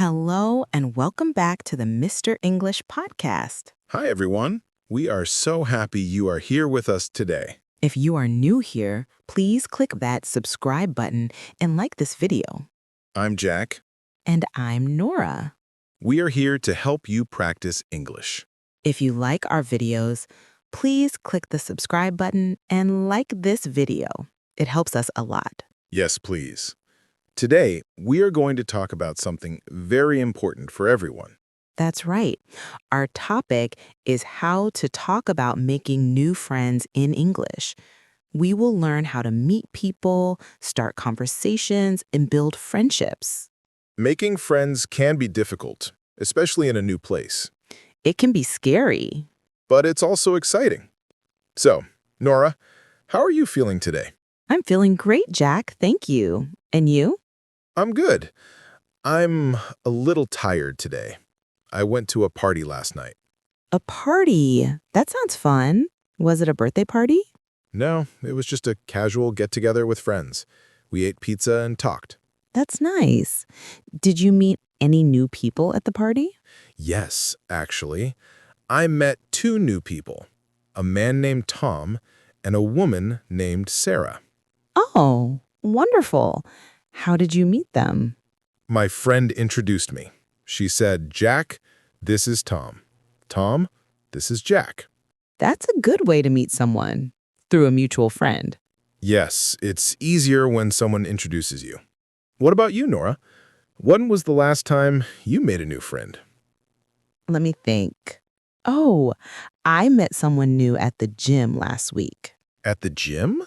Hello, and welcome back to the Mr. English podcast. Hi, everyone. We are so happy you are here with us today. If you are new here, please click that subscribe button and like this video. I'm Jack. And I'm Nora. We are here to help you practice English. If you like our videos, please click the subscribe button and like this video. It helps us a lot. Yes, please. Today, we are going to talk about something very important for everyone. That's right. Our topic is how to talk about making new friends in English. We will learn how to meet people, start conversations, and build friendships. Making friends can be difficult, especially in a new place. It can be scary. But it's also exciting. So, Nora, how are you feeling today? I'm feeling great, Jack. Thank you. And you? I'm good. I'm a little tired today. I went to a party last night. A party. That sounds fun. Was it a birthday party? No, it was just a casual get-together with friends. We ate pizza and talked. That's nice. Did you meet any new people at the party? Yes, actually. I met two new people, a man named Tom and a woman named Sarah. Oh, wonderful. How did you meet them? My friend introduced me. She said, Jack, this is Tom. Tom, this is Jack. That's a good way to meet someone, through a mutual friend. Yes, it's easier when someone introduces you. What about you, Nora? When was the last time you made a new friend? Let me think. Oh, I met someone new at the gym last week. At the gym?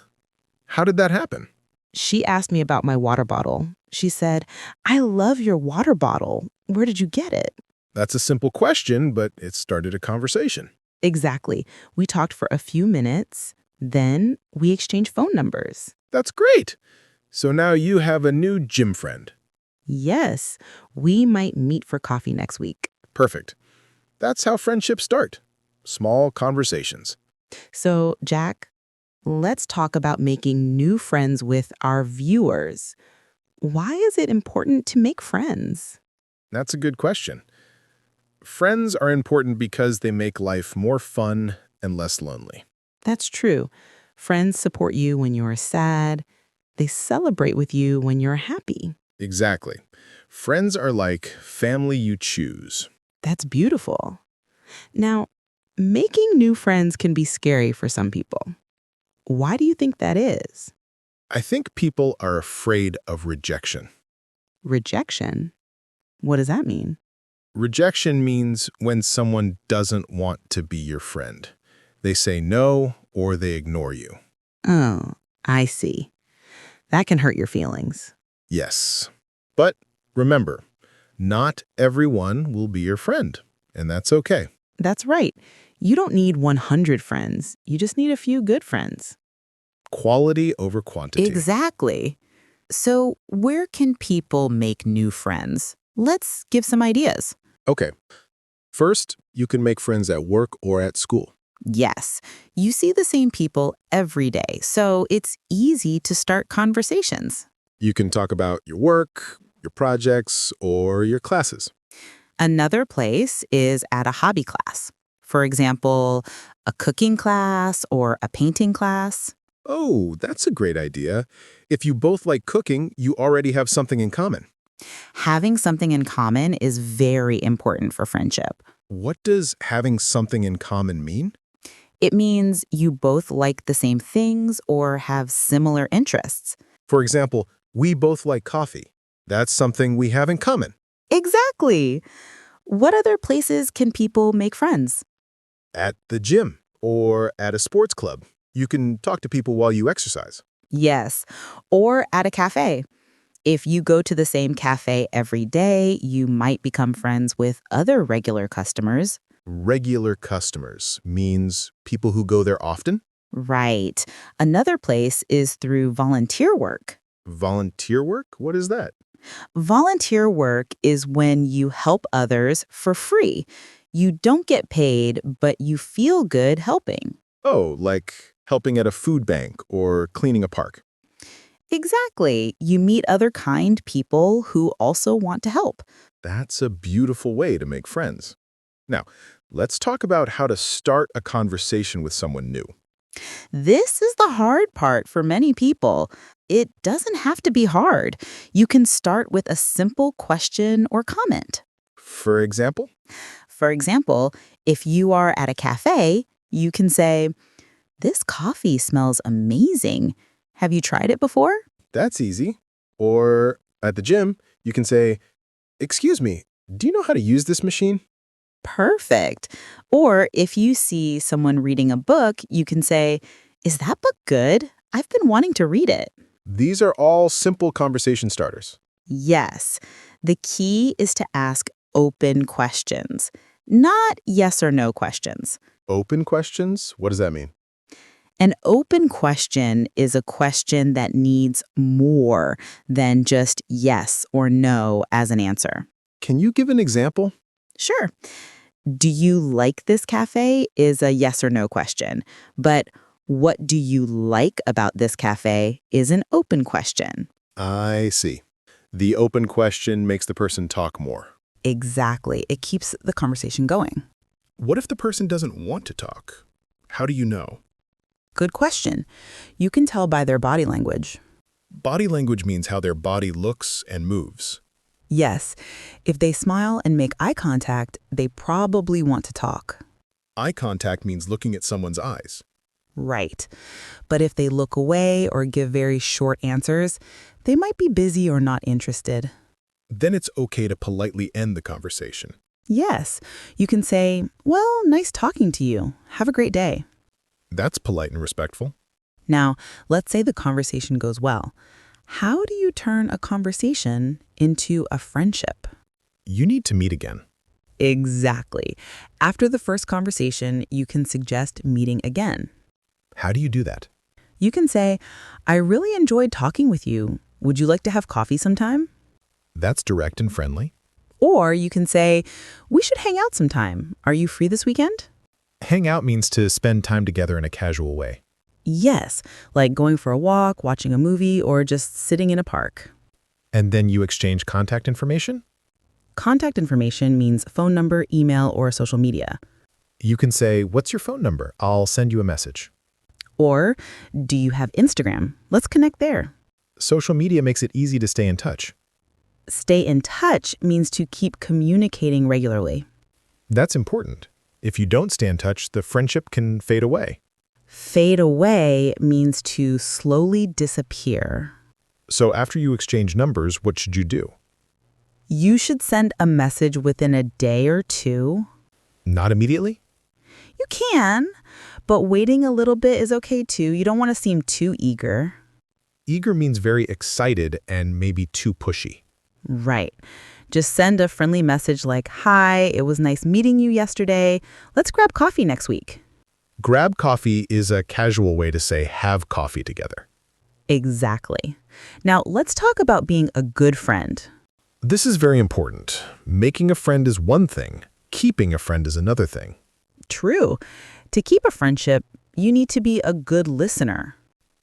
How did that happen? She asked me about my water bottle. She said, I love your water bottle. Where did you get it? That's a simple question, but it started a conversation. Exactly. We talked for a few minutes. Then we exchanged phone numbers. That's great. So now you have a new gym friend. Yes, we might meet for coffee next week. Perfect. That's how friendships start. Small conversations. So, Jack, let's talk about making new friends with our viewers. Why is it important to make friends? That's a good question. Friends are important because they make life more fun and less lonely. That's true. Friends support you when you're sad. They celebrate with you when you're happy. Exactly. Friends are like family you choose. That's beautiful. Now, making new friends can be scary for some people. Why do you think that is? I think people are afraid of rejection. Rejection? What does that mean? Rejection means when someone doesn't want to be your friend. They say no or they ignore you. Oh, I see. That can hurt your feelings. Yes. But remember, not everyone will be your friend, and that's okay. That's right. You don't need 100 friends. You just need a few good friends. Quality over quantity. Exactly. So where can people make new friends? Let's give some ideas. Okay. First, you can make friends at work or at school. Yes, you see the same people every day, so it's easy to start conversations. You can talk about your work, your projects, or your classes. Another place is at a hobby class. For example, a cooking class or a painting class. Oh, that's a great idea. If you both like cooking, you already have something in common. Having something in common is very important for friendship. What does having something in common mean? It means you both like the same things or have similar interests. For example, we both like coffee. That's something we have in common. Exactly. What other places can people make friends? At the gym or at a sports club. You can talk to people while you exercise. Yes, or at a cafe. If you go to the same cafe every day, you might become friends with other regular customers. Regular customers means people who go there often? Right. Another place is through volunteer work. Volunteer work? What is that? Volunteer work is when you help others for free. You don't get paid, but you feel good helping. Oh, like helping at a food bank or cleaning a park. Exactly. You meet other kind people who also want to help. That's a beautiful way to make friends. Now, let's talk about how to start a conversation with someone new. This is the hard part for many people. It doesn't have to be hard. You can start with a simple question or comment. For example, For example, if you are at a cafe, you can say, "This coffee smells amazing. Have you tried it before?" that's easy. Or at the gym, you can say, "Excuse me, do you know how to use this machine?" Perfect. Or if you see someone reading a book, you can say, "Is that book good? I've been wanting to read it." These are all simple conversation starters. Yes. The key is to ask open questions, not yes or no questions. Open questions? What does that mean? An open question is a question that needs more than just yes or no as an answer. Can you give an example? Sure. Do you like this cafe is a yes or no question, but what do you like about this cafe is an open question. I see. The open question makes the person talk more. Exactly. It keeps the conversation going. What if the person doesn't want to talk? How do you know? Good question. You can tell by their body language. Body language means how their body looks and moves. Yes, if they smile and make eye contact, they probably want to talk. Eye contact means looking at someone's eyes. Right. But if they look away or give very short answers, they might be busy or not interested. Then it's okay to politely end the conversation. Yes, you can say, "Well, nice talking to you. Have a great day." That's polite and respectful. Now, let's say the conversation goes well. How do you turn a conversation into a friendship? You need to meet again. Exactly. After the first conversation, you can suggest meeting again. How do you do that? You can say, "I really enjoyed talking with you. Would you like to have coffee sometime?" That's direct and friendly. Or you can say, "We should hang out sometime. Are you free this weekend?" Hang out means to spend time together in a casual way. Yes, like going for a walk, watching a movie, or just sitting in a park. And then you exchange contact information? Contact information means phone number, email, or social media. You can say, "What's your phone number? I'll send you a message." Or, "Do you have Instagram? Let's connect there." Social media makes it easy to stay in touch. Stay in touch means to keep communicating regularly. That's important. If you don't stay in touch, the friendship can fade away. Fade away means to slowly disappear. So after you exchange numbers, what should you do? You should send a message within a day or two. Not immediately? You can, but waiting a little bit is okay too. You don't want to seem too eager. Eager means very excited and maybe too pushy. Right. Just send a friendly message like, "Hi, it was nice meeting you yesterday. Let's grab coffee next week." Grab coffee is a casual way to say have coffee together. Exactly. Now, let's talk about being a good friend. This is very important. Making a friend is one thing. Keeping a friend is another thing. True. To keep a friendship, you need to be a good listener.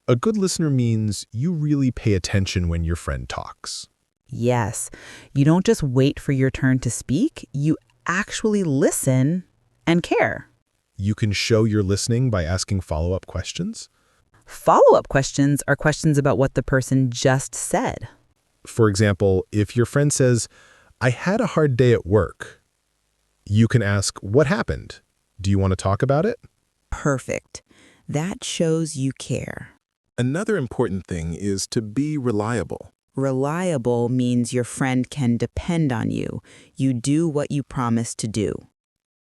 A good listener means you really pay attention when your friend talks. Yes. You don't just wait for your turn to speak, you actually listen and care. You can show you're listening by asking follow-up questions. Follow-up questions are questions about what the person just said. For example, if your friend says, "I had a hard day at work," you can ask, "What happened? Do you want to talk about it?" Perfect. That shows you care. Another important thing is to be reliable. Reliable means your friend can depend on you. You do what you promise to do.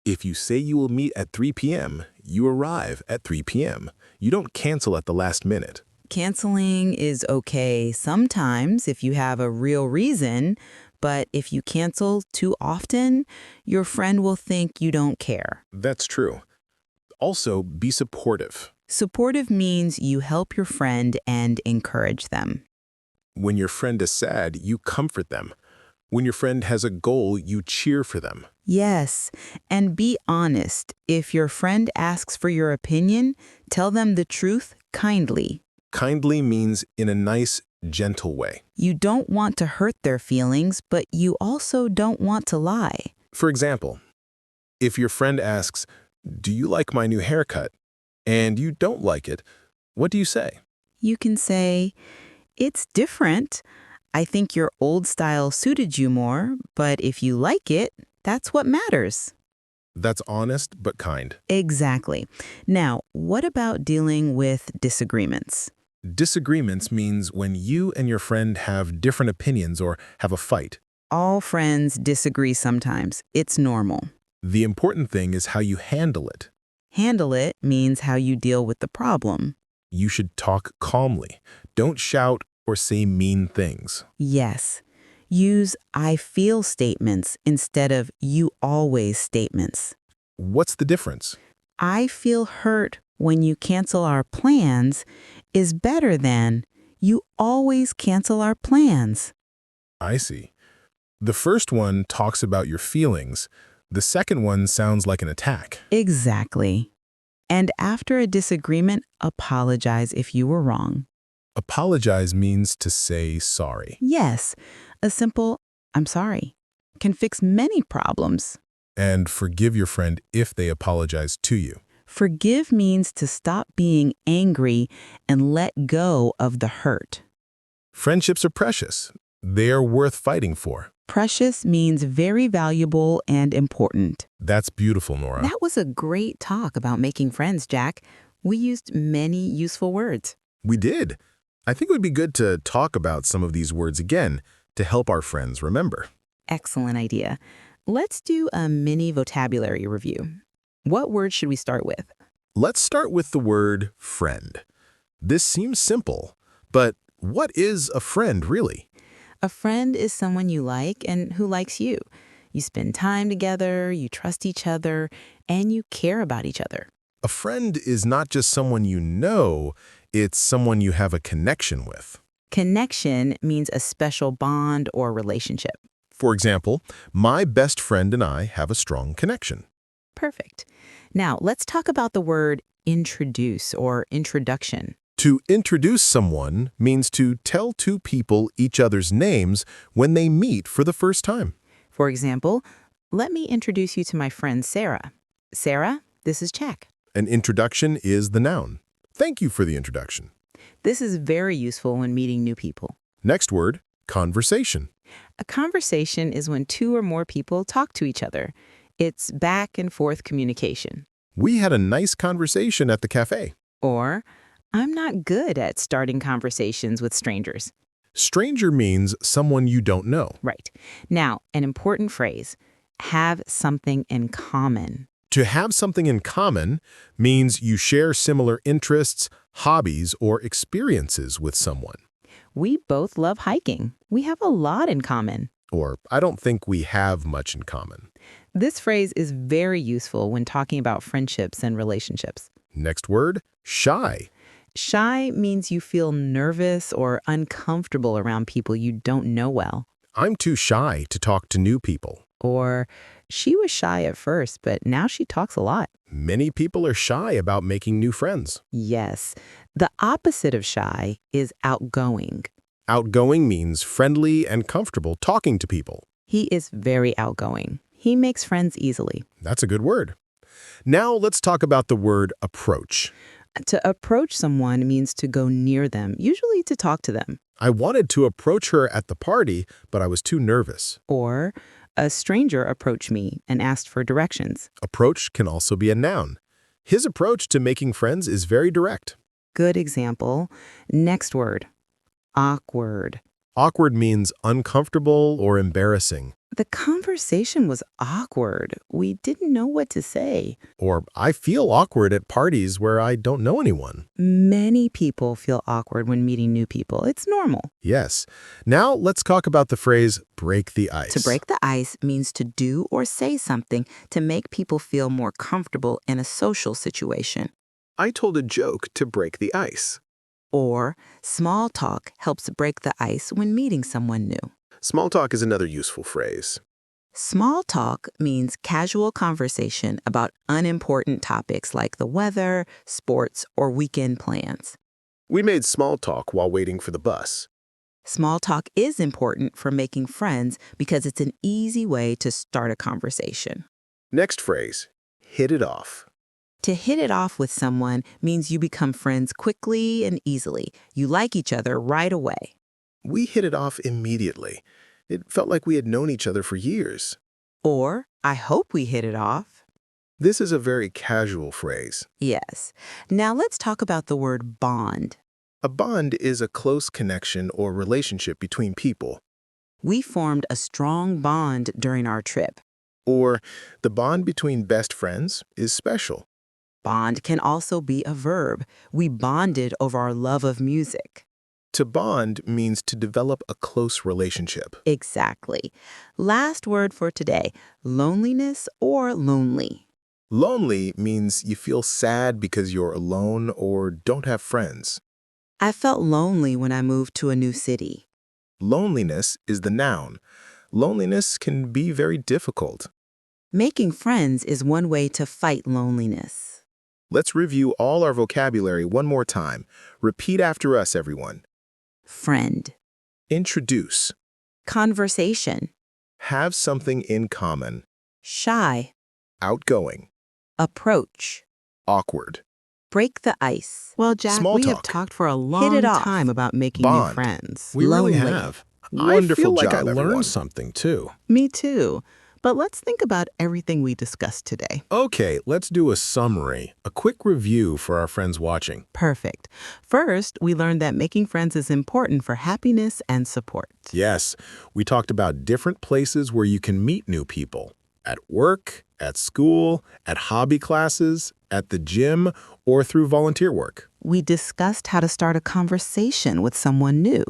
If you say you will meet at 3 p.m., you arrive at 3 p.m. You don't cancel at the last minute. Canceling is okay sometimes if you have a real reason, but if you cancel too often, your friend will think you don't care. That's true. Also, be supportive. Supportive means you help your friend and encourage them. When your friend is sad, you comfort them. When your friend has a goal, you cheer for them. Yes, and be honest. If your friend asks for your opinion, tell them the truth kindly. Kindly means in a nice, gentle way. You don't want to hurt their feelings, but you also don't want to lie. For example, if your friend asks, "Do you like my new haircut?" and you don't like it, what do you say? You can say, "It's different. I think your old style suited you more, but if you like it, that's what matters." That's honest but kind. Exactly. Now, what about dealing with disagreements? Disagreements means when you and your friend have different opinions or have a fight. All friends disagree sometimes. It's normal. The important thing is how you handle it. Handle it means how you deal with the problem. You should talk calmly. Don't shout or say mean things. Yes. Use "I feel" statements instead of "you always" statements. What's the difference? "I feel hurt when you cancel our plans" is better than "you always cancel our plans." I see. The first one talks about your feelings. The second one sounds like an attack. Exactly. And after a disagreement, apologize if you were wrong. Apologize means to say sorry. Yes, a simple "I'm sorry" can fix many problems. And forgive your friend if they apologize to you. Forgive means to stop being angry and let go of the hurt. Friendships are precious. They are worth fighting for. Precious means very valuable and important. That's beautiful, Nora. That was a great talk about making friends, Jack. We used many useful words. We did. I think it would be good to talk about some of these words again to help our friends remember. Excellent idea. Let's do a mini vocabulary review. What word should we start with? Let's start with the word friend. This seems simple, but what is a friend really? A friend is someone you like and who likes you. You spend time together, you trust each other, and you care about each other. A friend is not just someone you know, it's someone you have a connection with. Connection means a special bond or relationship. For example, my best friend and I have a strong connection. Perfect. Now, let's talk about the word introduce or introduction. To introduce someone means to tell two people each other's names when they meet for the first time. For example, let me introduce you to my friend Sarah. Sarah, this is Jack. An introduction is the noun. Thank you for the introduction. This is very useful when meeting new people. Next word, conversation. A conversation is when two or more people talk to each other. It's back and forth communication. We had a nice conversation at the cafe. Or, I'm not good at starting conversations with strangers. Stranger means someone you don't know. Right. Now, an important phrase, have something in common. To have something in common means you share similar interests, hobbies, or experiences with someone. We both love hiking. We have a lot in common. Or, I don't think we have much in common. This phrase is very useful when talking about friendships and relationships. Next word, shy. Shy means you feel nervous or uncomfortable around people you don't know well. I'm too shy to talk to new people. Or, she was shy at first, but now she talks a lot. Many people are shy about making new friends. Yes. The opposite of shy is outgoing. Outgoing means friendly and comfortable talking to people. He is very outgoing. He makes friends easily. That's a good word. Now let's talk about the word approach. To approach someone means to go near them, usually to talk to them. I wanted to approach her at the party, but I was too nervous. Or, a stranger approached me and asked for directions. Approach can also be a noun. His approach to making friends is very direct. Good example. Next word, awkward. Awkward means uncomfortable or embarrassing. The conversation was awkward. We didn't know what to say. Or I feel awkward at parties where I don't know anyone. Many people feel awkward when meeting new people. It's normal. Yes. Now let's talk about the phrase break the ice. To break the ice means to do or say something to make people feel more comfortable in a social situation. I told a joke to break the ice. Or, small talk helps break the ice when meeting someone new. Small talk is another useful phrase. Small talk means casual conversation about unimportant topics like the weather, sports, or weekend plans. We made small talk while waiting for the bus. Small talk is important for making friends because it's an easy way to start a conversation. Next phrase, hit it off. To hit it off with someone means you become friends quickly and easily. You like each other right away. We hit it off immediately. It felt like we had known each other for years. Or, I hope we hit it off. This is a very casual phrase. Yes. Now let's talk about the word bond. A bond is a close connection or relationship between people. We formed a strong bond during our trip. Or the bond between best friends is special. Bond can also be a verb. We bonded over our love of music. To bond means to develop a close relationship. Exactly. Last word for today, loneliness or lonely. Lonely means you feel sad because you're alone or don't have friends. I felt lonely when I moved to a new city. Loneliness is the noun. Loneliness can be very difficult. Making friends is one way to fight loneliness. Let's review all our vocabulary one more time. Repeat after us, everyone. Friend. Introduce. Conversation. Have something in common. Shy. Outgoing. Approach. Awkward. Break the ice. Well, Jack, Small we have talk. talked for a Hit long it off. time about making Bond. new friends. We really Lonely. have. I Wonderful feel like job, I everyone. learned something, too. Me too. But let's think about everything we discussed today. Okay, let's do a summary, a quick review for our friends watching. Perfect. First, we learned that making friends is important for happiness and support. Yes, we talked about different places where you can meet new people. At work, at school, at hobby classes, at the gym, or through volunteer work. We discussed how to start a conversation with someone new.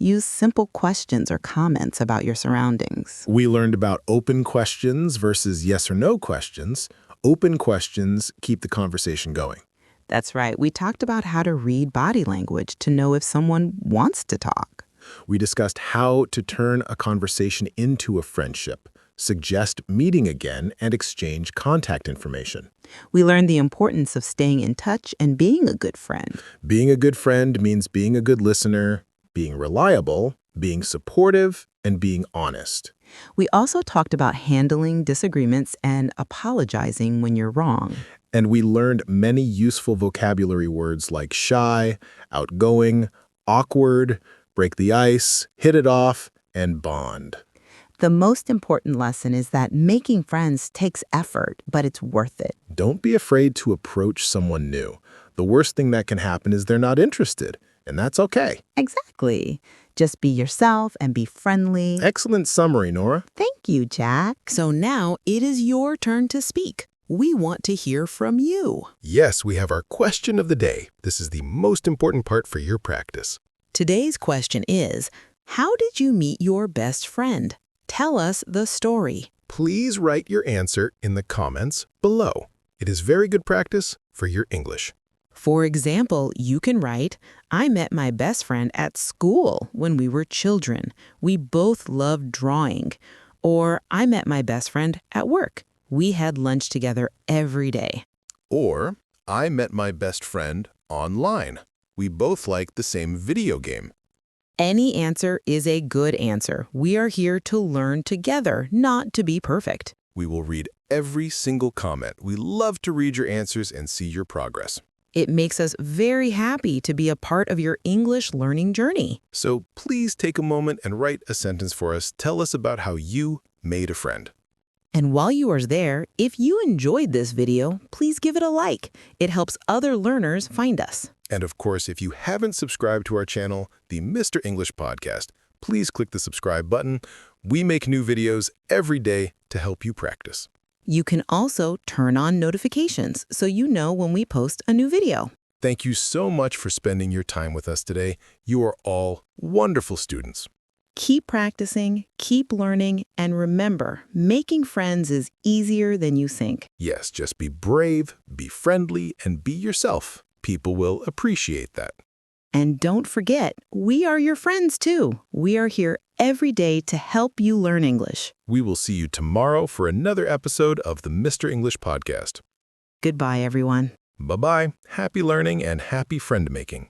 Use simple questions or comments about your surroundings. We learned about open questions versus yes or no questions. Open questions keep the conversation going. That's right. We talked about how to read body language to know if someone wants to talk. We discussed how to turn a conversation into a friendship, suggest meeting again, and exchange contact information. We learned the importance of staying in touch and being a good friend. Being a good friend means being a good listener, being reliable, being supportive, and being honest. We also talked about handling disagreements and apologizing when you're wrong. And we learned many useful vocabulary words like shy, outgoing, awkward, break the ice, hit it off, and bond. The most important lesson is that making friends takes effort, but it's worth it. Don't be afraid to approach someone new. The worst thing that can happen is they're not interested, and that's okay. Exactly. Just be yourself and be friendly. Excellent summary, Nora. Thank you, Jack. So now it is your turn to speak. We want to hear from you. Yes, we have our question of the day. This is the most important part for your practice. Today's question is, how did you meet your best friend? Tell us the story. Please write your answer in the comments below. It is very good practice for your English. For example, you can write, I met my best friend at school when we were children. We both loved drawing. Or, I met my best friend at work. We had lunch together every day. Or, I met my best friend online. We both like the same video game. Any answer is a good answer. We are here to learn together, not to be perfect. We will read every single comment. We love to read your answers and see your progress. It makes us very happy to be a part of your English learning journey. So please take a moment and write a sentence for us. Tell us about how you made a friend. And while you are there, if you enjoyed this video, please give it a like. It helps other learners find us. And of course, if you haven't subscribed to our channel, the Mr. English Podcast, please click the subscribe button. We make new videos every day to help you practice. You can also turn on notifications so you know when we post a new video. Thank you so much for spending your time with us today. You are all wonderful students. Keep practicing, keep learning, and remember, making friends is easier than you think. Yes, just be brave, be friendly, and be yourself. People will appreciate that. And don't forget, we are your friends too. We are here every day to help you learn English. We will see you tomorrow for another episode of the Mr. English Podcast. Goodbye, everyone. Bye-bye. Happy learning and happy friend making.